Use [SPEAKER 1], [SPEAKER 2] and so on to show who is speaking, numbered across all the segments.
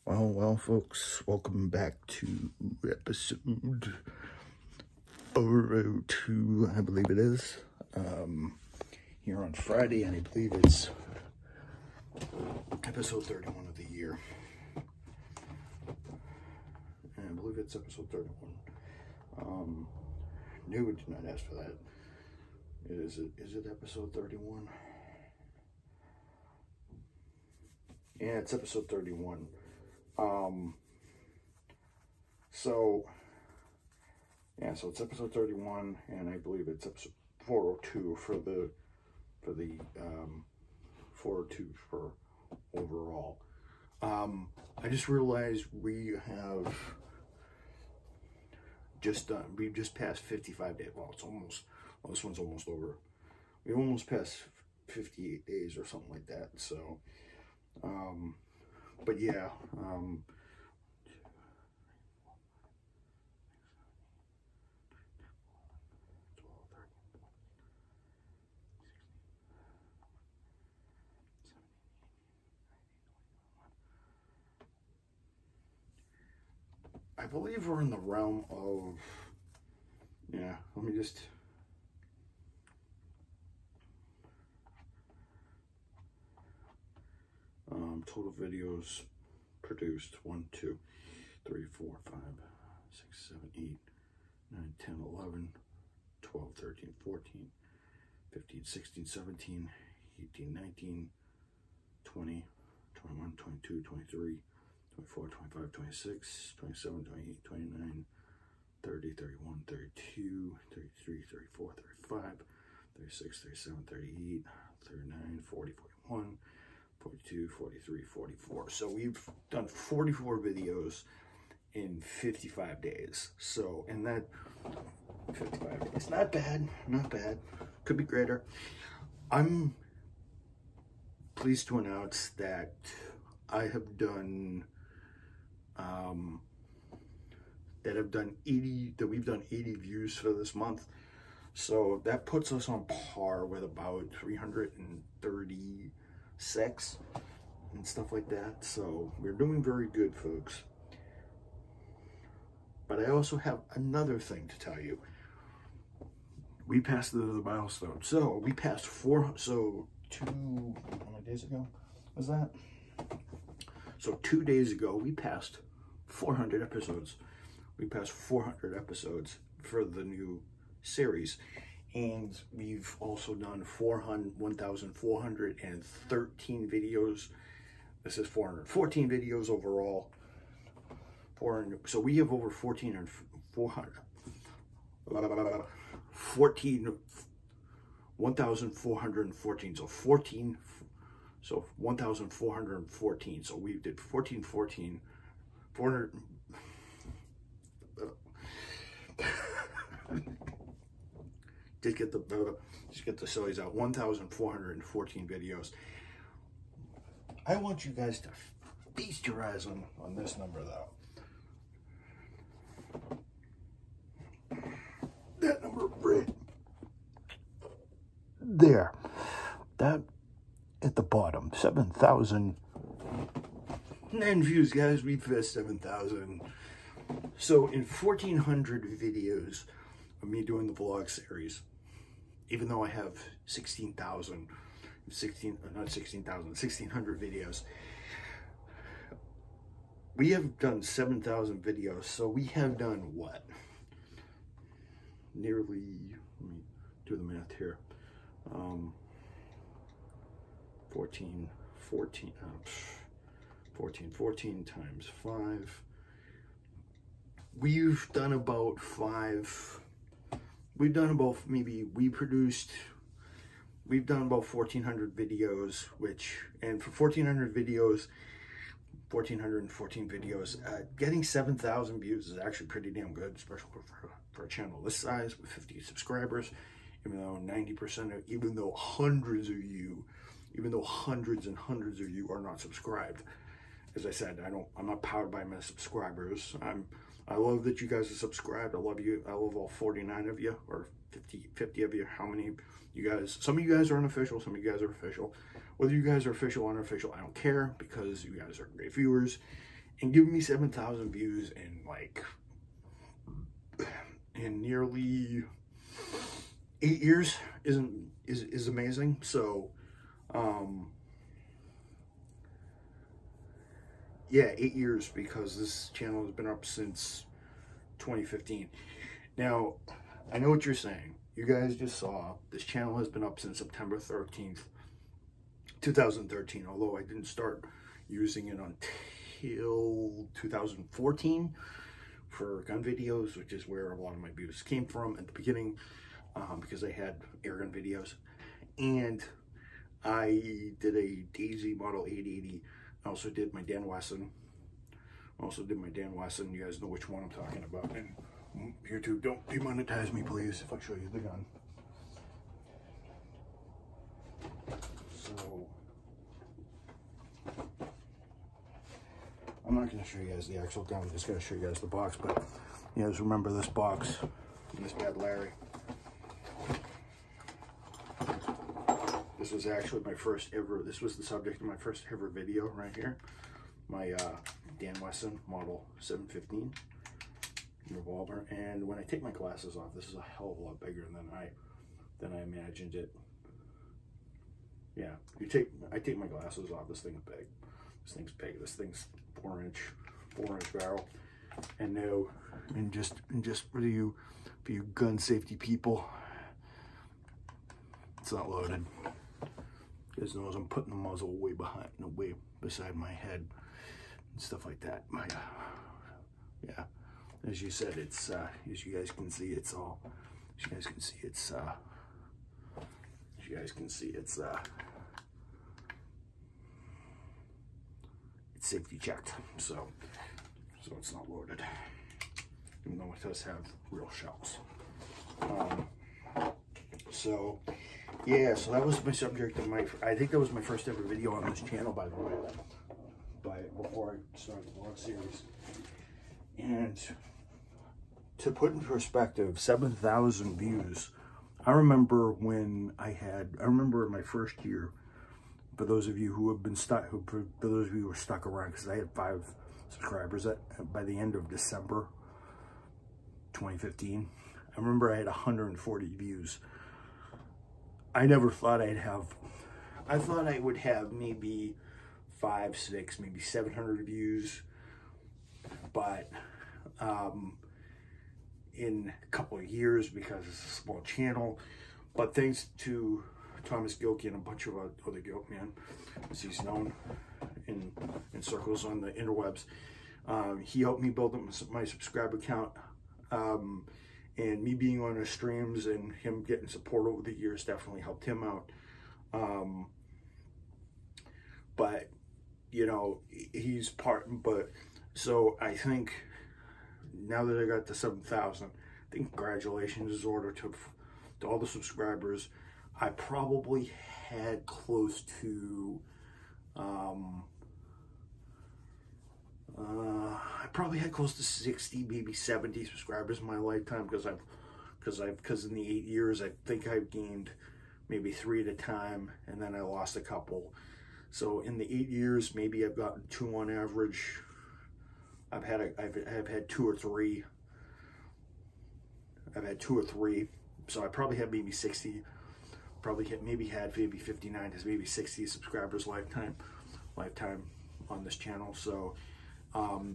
[SPEAKER 1] Well, folks, welcome back to episode 402, I believe it is, here on Friday, and I believe it's episode 31 of the year. And I believe it's episode 31. No, it did not ask for that. Is it episode 31? Yeah, it's episode 31. So it's episode 31, and I believe it's episode 402 for the 402 for overall. I just realized we've just passed 55 days. Well, this one's almost over. We almost passed 58 days or something like that. So, but yeah, I believe we're in the realm of, yeah, let me just, total videos produced, 1, 2, 3, 4, 5, 6, 7, 8, 9, 10, 11, 12, 13, 14, 15, 16, 17, 18, 19, 20, 21, 22, 23, 24, 25, 26, 27, 28, 29, 30, 31, 32, 33, 34, 35, 36, 37, 38, 39, 40, 41, 42, 43, 44. So we've done 44 videos in 55 days. So, and that 55 days, not bad, not bad. Could be greater. I'm pleased to announce that I have done, we've done 80 views for this month. So that puts us on par with about 336 and stuff like that. So we're doing very good, folks. But I also have another thing to tell you. We passed the milestone. So we passed how many days ago was that? So 2 days ago, we passed 400 episodes. We passed 400 episodes for the new series. And we've also done 1,413 videos. This is 414 videos overall. So we have over 1,414. So 1,414. So we did 1414. 400. Just get the sillies out. 1,414 videos. I want you guys to feast your eyes on this number, though. That number right there. That at the bottom. 7,009 views, guys. We passed 7,000. So in 1,400 videos of me doing the vlog series, even though I have 1,600 videos, we have done 7,000 videos. So we have done what? Nearly, let me do the math here. 14 times 5. We've done about 5. We've done about, we've done about 1,400 videos, and for 1,400 videos, 1,414 videos, getting 7,000 views is actually pretty damn good, especially for a channel this size with 50 subscribers. Even though hundreds and hundreds of you are not subscribed. As I said, I'm not powered by my subscribers. I love that you guys are subscribed. I love you. I love all 49 of you, or 50 of you. How many you guys? Some of you guys are unofficial. Some of you guys are official. Whether you guys are official or unofficial, I don't care, because you guys are great viewers, and giving me 7,000 views in nearly 8 years is amazing. So yeah, 8 years, because this channel has been up since 2015. Now, I know what you're saying. You guys just saw this channel has been up since September 13th, 2013, although I didn't start using it until 2014 for gun videos, which is where a lot of my views came from at the beginning, because I had air gun videos. And I did a Daisy Model 880. I also did my Dan Wesson. You guys know which one I'm talking about. And YouTube, don't demonetize me, please, if I show you the gun. So I'm not going to show you guys the actual gun. I'm just going to show you guys the box. But you guys remember this box from this Bad Larry. This was actually my first ever, this was the subject of my first ever video right here. My Dan Wesson Model 715 revolver. And when I take my glasses off, this is a hell of a lot bigger than I imagined it. Yeah, I take my glasses off, this thing's big. This thing's big. This thing's 4-inch barrel. And now, and just for you gun safety people, it's not loaded. You guys know I'm putting the muzzle way behind, way beside my head and stuff like that. Yeah, as you said, it's as you guys can see, it's all. As you guys can see, it's it's safety checked, so it's not loaded, even though it does have real shells. So yeah, so that was my subject of I think that was my first ever video on this channel, by the way, before I started the vlog series. And to put in perspective, 7,000 views. I remember in my first year, for those of you who have been stuck, for those of you who were stuck around, because I had 5 subscribers by the end of December 2015. I remember I had 140 views. I never thought I thought I would have maybe 5, 6, maybe 700 views, but in a couple of years, because it's a small channel. But thanks to Thomas Gilkey and a bunch of other Gilkman, as he's known in circles on the interwebs, he helped me build up my subscriber count. And me being on his streams and him getting support over the years definitely helped him out. But, you know, so I think now that I got to 7,000, I think congratulations is ordered to all the subscribers. I probably had close to, I probably had close to 60, maybe 70 subscribers in my lifetime, because in the 8 years, I think I've gained maybe 3 at a time, and then I lost a couple. So in the 8 years, maybe I've gotten 2 on average. I've had 2 or 3. I've had 2 or 3. So I probably had maybe 60. Maybe had 59 to maybe 60 subscribers lifetime on this channel. So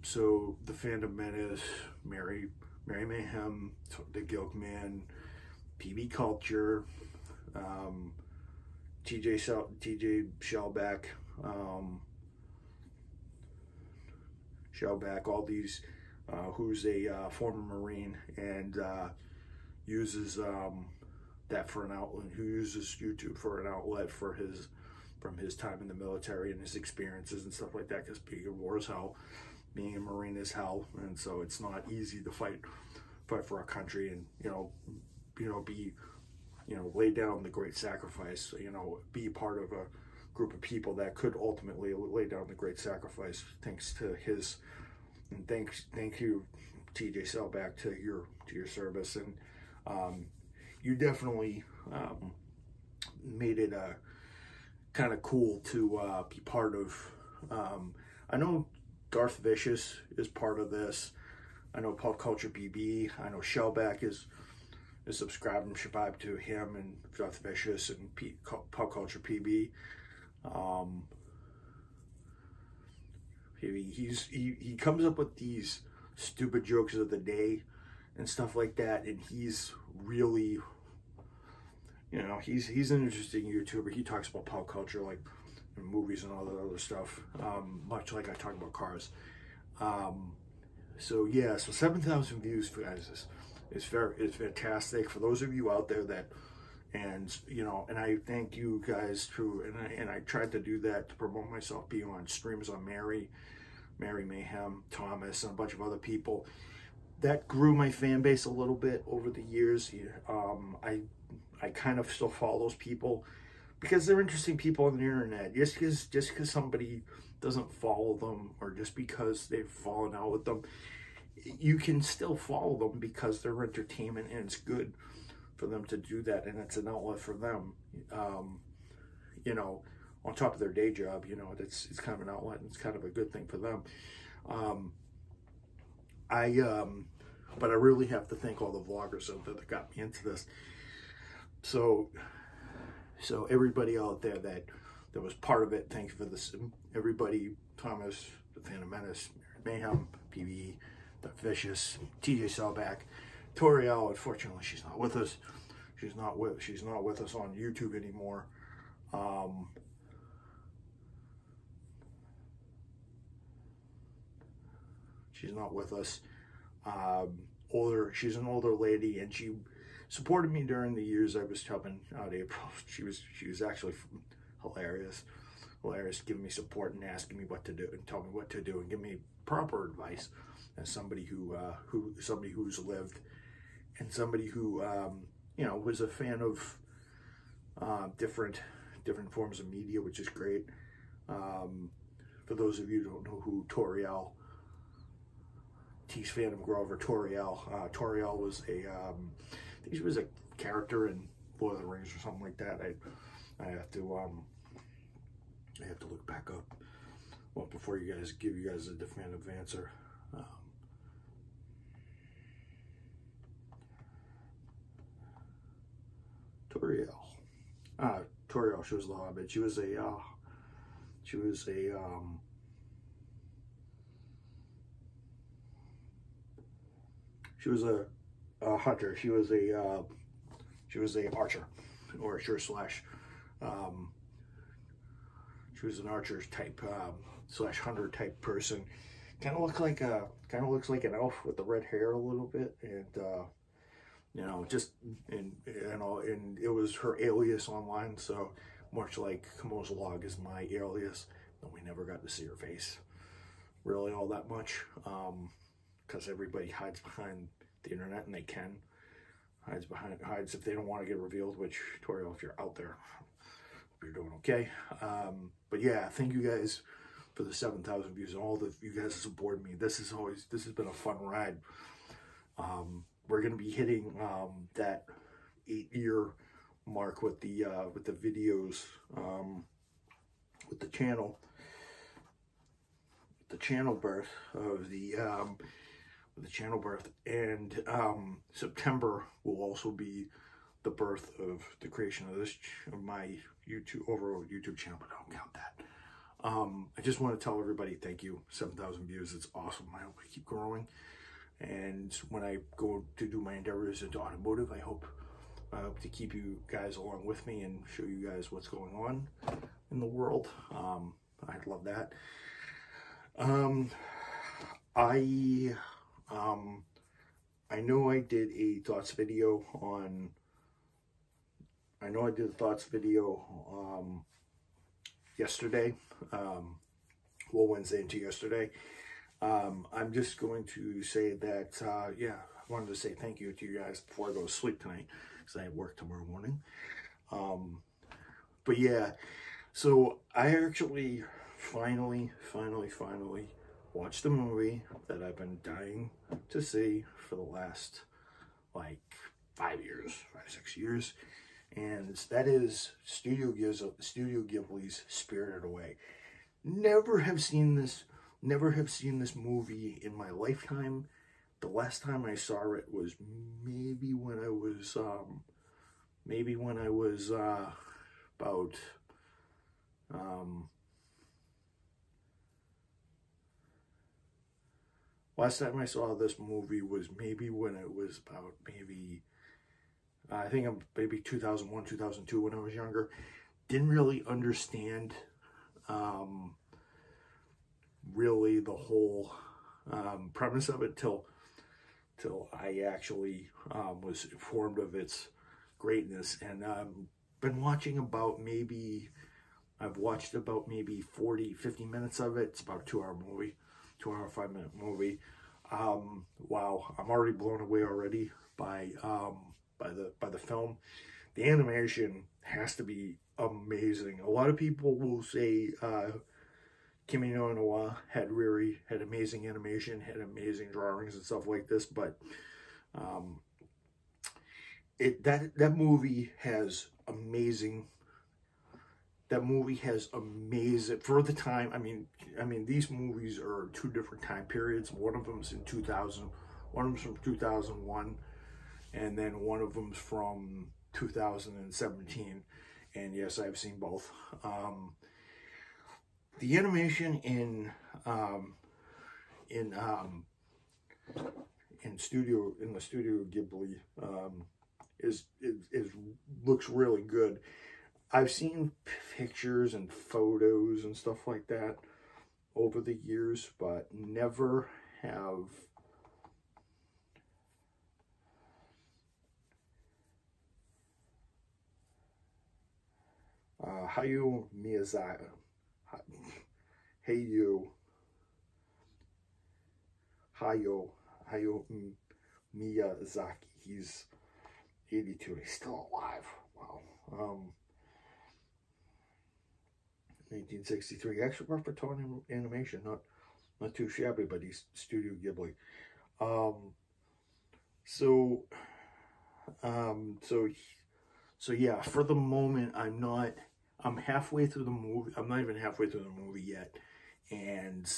[SPEAKER 1] so the fandom menace, Mary Mayhem, the Gilkman, PB Culture, TJ Shellback, all these, who's a former Marine and uses that for an outlet, who uses YouTube for an outlet for from his time in the military and his experiences and stuff like that, because being in war is hell, being a Marine is hell, and so it's not easy to fight for our country and, lay down the great sacrifice, be part of a group of people that could ultimately lay down the great sacrifice, thanks to his, and thank you, TJ Sellback, to your service. And you definitely made it kind of cool to be part of. I know Darth Vicious is part of this. I know Pop Culture BB. I know Shellback is subscribed to him and Darth Vicious and Pop Culture PB. He comes up with these stupid jokes of the day and stuff like that, and he's really, you know, he's an interesting YouTuber. He talks about pop culture, like movies and all that other stuff, much like I talk about cars. So yeah, so 7,000 views, guys, is fantastic for those of you out there that, and you know, and I thank you guys too. And I tried to do that to promote myself, being on streams on Mary Mayhem, Thomas, and a bunch of other people. That grew my fan base a little bit over the years. I kind of still follow those people because they're interesting people on the internet. Just because somebody doesn't follow them, or just because they've fallen out with them, you can still follow them because they're entertainment, and it's good for them to do that, and it's an outlet for them. You know, on top of their day job, you know, it's kind of an outlet, and it's kind of a good thing for them. But I really have to thank all the vloggers out there that got me into this. So everybody out there that was part of it, thanks for this. Everybody, Thomas, the Phantom Menace, Mayhem, PvE, the Vicious, TJ Sellback, Toriel. Unfortunately, she's not with us. She's not with us on YouTube anymore. She's not with us. She's an older lady, and she supported me during the years I was helping out April. She was actually hilarious, giving me support and asking me what to do and telling me what to do and giving me proper advice as somebody who's lived, and somebody who you know, was a fan of different forms of media, which is great. For those of you who don't know who Toriel, T's Phantom Grover, Toriel was I think she was a character in Lord of the Rings or something like that. I have to look back up, well, before give you guys a definitive answer. Toriel, she was the Hobbit. She was a hunter. She was a archer slash she was an archer type slash hunter type person. Kind of looks like an elf with the red hair a little bit, and you know, and it was her alias online. So much like Kamo's Log is my alias, and we never got to see her face really all that much, because everybody hides behind the internet, and they can hides if they don't want to get revealed. Which, Toriel, if you're out there, hope you're doing okay. But yeah, thank you guys for the 7,000 views and all the you guys support me. This has been a fun ride. We're gonna be hitting that 8-year mark with the videos, with the channel birth of the channel birth, and September will also be the birth of the creation of my overall YouTube channel, but I don't count that. I just want to tell everybody thank you. 7,000 views, it's awesome. I hope I keep growing, and when I go to do my endeavors into automotive, I hope to keep you guys along with me and show you guys what's going on in the world. I'd love that. I know I did a thoughts video on, yesterday, Wednesday into yesterday. I'm just going to say that, yeah, I wanted to say thank you to you guys before I go to sleep tonight, because I have work tomorrow morning. But yeah, so I actually finally watched the movie that I've been dying to see for the last, like, 6 years. And that is Studio Ghibli's Spirited Away. Never have seen this never have seen this movie in my lifetime. The last time I saw it was maybe when I was about last time I saw this movie was maybe when it was about I think I'm maybe 2001, 2002 when I was younger. Didn't really understand really the whole premise of it till I actually was informed of its greatness. And been watching about I've watched about maybe 40, 50 minutes of it. It's about a 2-hour movie, 2-hour, 5-minute movie. Wow, I'm already blown away already by the film. The animation has to be amazing. A lot of people will say Kimi no Noa had amazing animation, had amazing drawings and stuff like this, but that movie has amazing. That movie has amazing for the time. I mean, these movies are 2 different time periods. One of them's in 2000, one of them's from 2001, and then one of them's from 2017. And yes, I've seen both. The animation in the Studio Ghibli looks really good. I've seen pictures and photos and stuff like that over the years, but never have Hayao Miyazaki. Hayao Miyazaki. He's 82. He's still alive. Wow. 1963. Actually worked for Toon Animation. Not too shabby, but he's Studio Ghibli. So yeah, for the moment, I'm halfway through the movie. I'm not even halfway through the movie yet. And,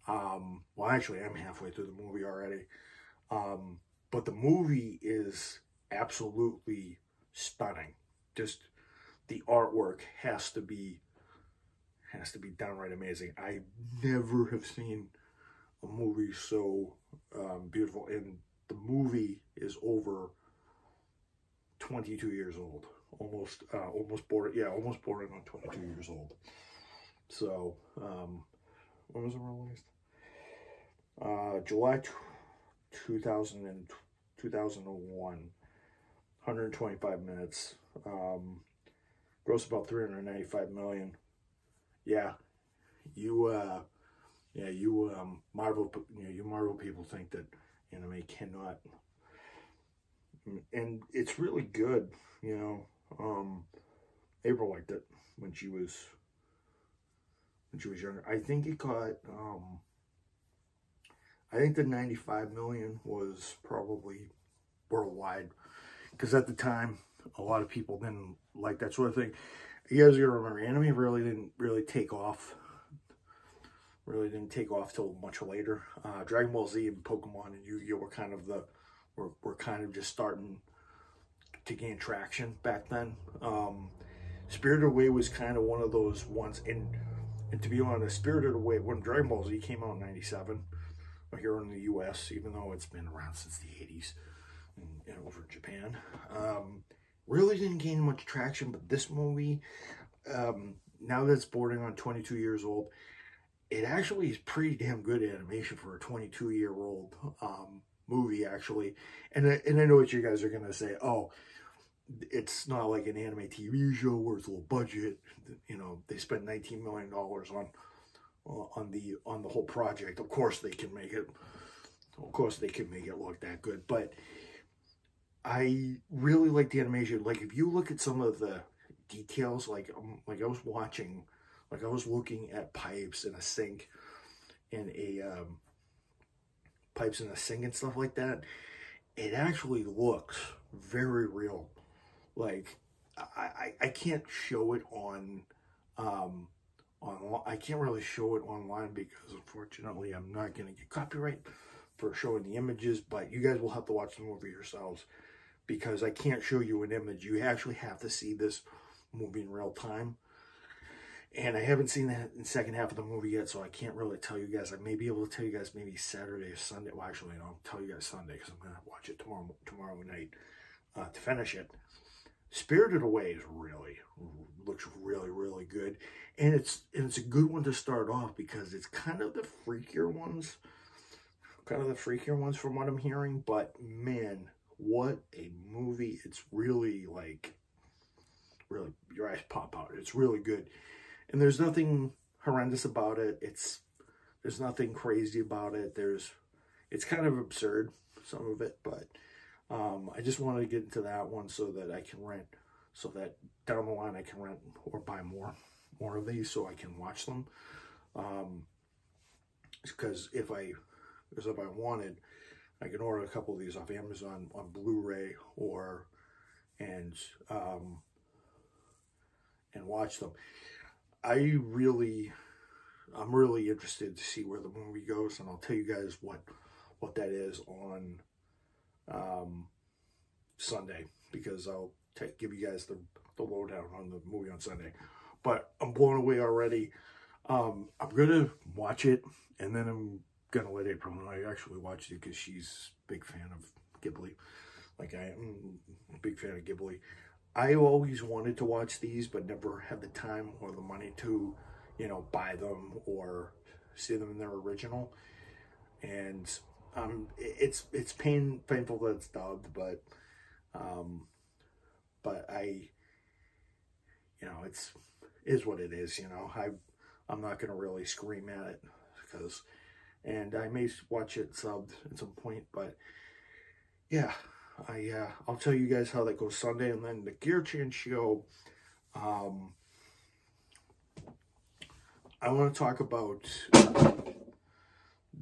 [SPEAKER 1] well, actually, I'm halfway through the movie already. But the movie is absolutely stunning. Just the artwork has to be downright amazing. I never have seen a movie so beautiful. And the movie is over 22 years old. Almost bordering on 22 years old. So, when was it released? July 2001. 125 minutes. Grossed about 395 million. Yeah, you Marvel people think that anime cannot, and it's really good. April liked it when she was younger. I think it got I think the 95 million was probably worldwide, because at the time a lot of people didn't like that sort of thing. You guys gotta remember, anime really didn't take off. Really didn't take off till much later. Dragon Ball Z and Pokemon and Yu-Gi-Oh were kind of kind of just starting to gain traction back then. Spirited Away was kind of one of those ones, and to be honest, Spirited Away, when Dragon Ball Z came out in '97 here in the U.S., even though it's been around since the '80s and over in Japan, really didn't gain much traction. But this movie, now that it's bordering on 22 years old, it actually is pretty damn good animation for a 22-year-old movie, actually. And I know what you guys are gonna say. Oh, it's not like an anime TV show where it's a low budget. They spent $19 million on the whole project. Of course they can make it. Of course they can make it look that good. But I really like the animation. Like, if you look at some of the details, like I was looking at pipes in a sink and pipes in a sink and stuff like that. It actually looks very real. Like, I can't show it on online. I can't really show it online because unfortunately I'm not going to get copyright for showing the images, but you guys will have to watch the movie yourselves because I can't show you an image. You actually have to see this movie in real time. And I haven't seen that in the second half of the movie yet, so I can't really tell you guys. I may be able to tell you guys maybe Saturday or Sunday. Well, actually, I'll tell you guys Sunday because I'm going to watch it tomorrow night to finish it. Spirited Away is looks really good. And it's a good one to start off because it's kind of the freakier ones. From what I'm hearing. But, man, what a movie. It's really, like, really, your eyes pop out. It's really good. And there's nothing horrendous about it. There's nothing crazy about it. It's kind of absurd, some of it, but I just wanted to get into that one so that I can rent, so that down the line I can rent or buy more of these so I can watch them. Because if I wanted, I can order a couple of these off Amazon on Blu-ray and watch them. I'm really interested to see where the movie goes, and I'll tell you guys what that is on Sunday, because I'll give you guys the lowdown on the movie on Sunday. But I'm blown away already. I'm gonna watch it, and then I'm gonna let April know I actually watched it because she's a big fan of Ghibli, like I am a big fan of Ghibli. I always wanted to watch these, but never had the time or the money to, buy them or see them in their original. And it's painful that it's dubbed, but I, is what it is. I'm not gonna really scream at it and I may watch it subbed at some point, but yeah. I'll tell you guys how that goes Sunday, and then the Gear Change show. I want to talk about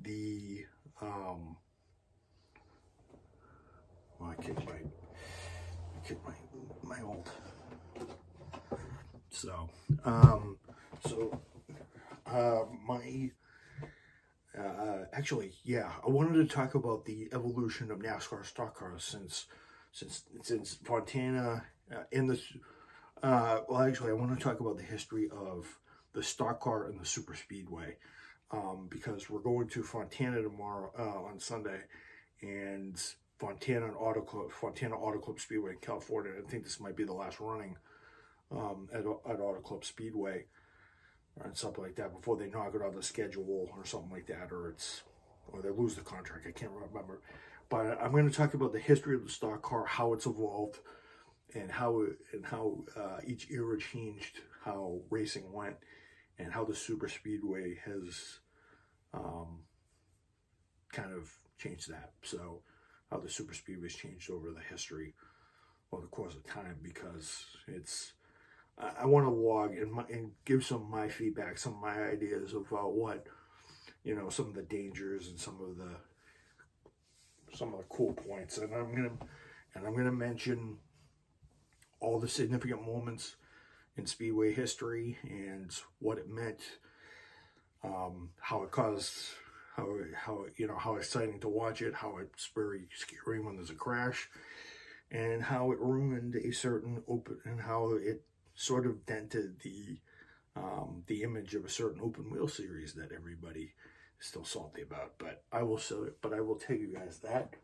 [SPEAKER 1] the well, I kicked my old. Actually, yeah, I wanted to talk about the evolution of NASCAR stock cars since Fontana well, actually, I want to talk about the history of the stock car and the super speedway, because we're going to Fontana tomorrow on Sunday, and Fontana Auto Club Speedway in California. I think this might be the last running at Auto Club Speedway, or something like that, before they knock it out of the schedule or something like that, or they lose the contract. I can't remember. But I'm going to talk about the history of the stock car, how it's evolved, and how each era changed how racing went, and how the super speedway has kind of changed that. So how the super speedway's changed over the history, or the course of time, because I want to log and give some of my feedback, some of my ideas of what, some of the dangers and some of the cool points, and I'm gonna mention all the significant moments in speedway history and what it meant, how it caused, how exciting to watch it, how it's very scary when there's a crash, and how it ruined a certain and how it sort of dented the image of a certain open wheel series that everybody is still salty about. But I will tell you guys that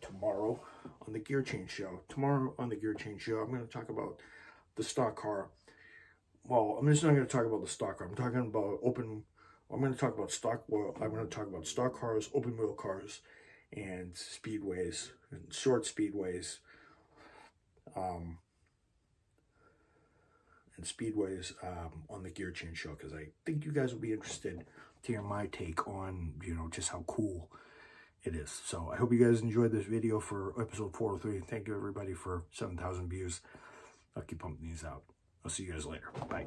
[SPEAKER 1] tomorrow on the Gear Change show. Tomorrow on the Gear Change show, I'm going to talk about the stock car. Well, I'm just not going to talk about the stock car. I'm going to talk about stock cars, open wheel cars, and speedways, and short speedways, on the Gear Change show, because I think you guys will be interested to hear my take on, just how cool it is. So I hope you guys enjoyed this video for episode 403. Thank you, everybody, for 7,000 views. I'll keep pumping these out. I'll see you guys later. Bye.